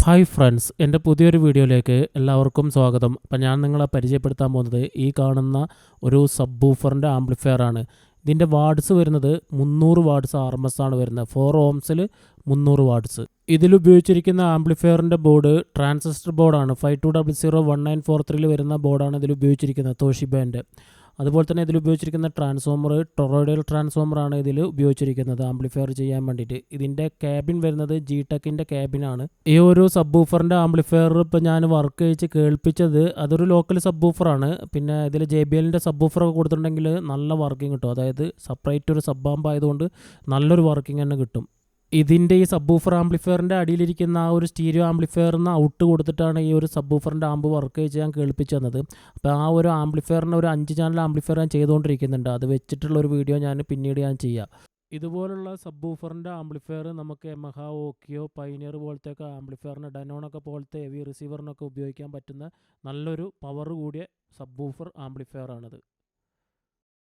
Hi friends, എൻ്റെ പുതിയൊരു വീഡിയോയിലേക്ക് എല്ലാവർക്കും സ്വാഗതം. അപ്പം ഞാൻ നിങ്ങളെ പരിചയപ്പെടുത്താൻ പോകുന്നത് ഈ കാണുന്ന ഒരു സബ് വൂഫറിൻ്റെ ആംപ്ലിഫയർ ആണ്. ഇതിൻ്റെ വാട്ട്സ് വരുന്നത് 300 വാട്ട്സ് RMS ആണ് വരുന്നത്. 4 ohmsൽ 300 വാട്ട്സ്. ഇതിലുപയോഗിച്ചിരിക്കുന്ന ആംപ്ലിഫയറിൻ്റെ ബോർഡ് ട്രാൻസിസ്റ്റർ ബോർഡാണ്. 52001943 വരുന്ന ബോർഡാണ് ഇതിൽ ഉപയോഗിച്ചിരിക്കുന്നത്, തോഷിബേൻ്റെ. അതുപോലെ തന്നെ ഇതിൽ ഉപയോഗിച്ചിരിക്കുന്ന ട്രാൻസ്ഫോമർ ടൊറോയിഡൽ ട്രാൻസ്ഫോമറാണ് ഇതിൽ ഉപയോഗിച്ചിരിക്കുന്നത് ആംപ്ലിഫയർ ചെയ്യാൻ വേണ്ടിയിട്ട്. ഇതിൻ്റെ ക്യാബിൻ വരുന്നത് G-Techൻ്റെ ക്യാബിനാണ്. ഈ ഒരു സബ് വൂഫറിൻ്റെ ആംപ്ലിഫയർ ഇപ്പോൾ ഞാൻ വർക്ക് ചെയ്യിച്ച് കേൾപ്പിച്ചത് അതൊരു ലോക്കൽ സബ് വൂഫറാണ്. പിന്നെ ഇതിൽ JBLൻ്റെ സബ് വൂഫറൊക്കെ കൊടുത്തിട്ടുണ്ടെങ്കിൽ നല്ല വർക്കിംഗ് കിട്ടും. അതായത് സെപ്പറേറ്റ് ഒരു സബ് ആംപ് ആയതുകൊണ്ട് നല്ലൊരു വർക്കിംഗ് തന്നെ കിട്ടും. ഇതിൻ്റെ ഈ സബ് വൂഫർ ആംപ്ലിഫയറിൻ്റെ അടിയിലിരിക്കുന്ന ആ ഒരു സ്റ്റീരിയോ ആംപ്ലിഫയറിന് ഔട്ട് കൊടുത്തിട്ടാണ് ഈ ഒരു സബ് വൂഫറിൻ്റെ ആമ്പ് വർക്ക് ചെയ്യാൻ കേൾപ്പിച്ചു തന്നത്. അപ്പോൾ ആ ഒരു ആംപ്ലിഫയറിന് ഒരു 5 ചാനൽ ആംപ്ലിഫയർ ഞാൻ ചെയ്തുകൊണ്ടിരിക്കുന്നുണ്ട്. അത് വെച്ചിട്ടുള്ള ഒരു വീഡിയോ പിന്നീട് ഞാൻ ചെയ്യാം. ഇതുപോലുള്ള സബ് വൂഫറിൻ്റെ ആംപ്ലിഫയർ നമുക്ക് യമഹ, ഓക്കിയോ, പൈനിയർ പോലത്തെയൊക്കെ ആംപ്ലിഫയറിന്, ഡനോണൊക്കെ പോലത്തെ ഹെവി റിസീവറിനൊക്കെ ഉപയോഗിക്കാൻ പറ്റുന്ന നല്ലൊരു പവർ കൂടിയ സബ് വൂഫർ ആംപ്ലിഫയർ ആണിത്.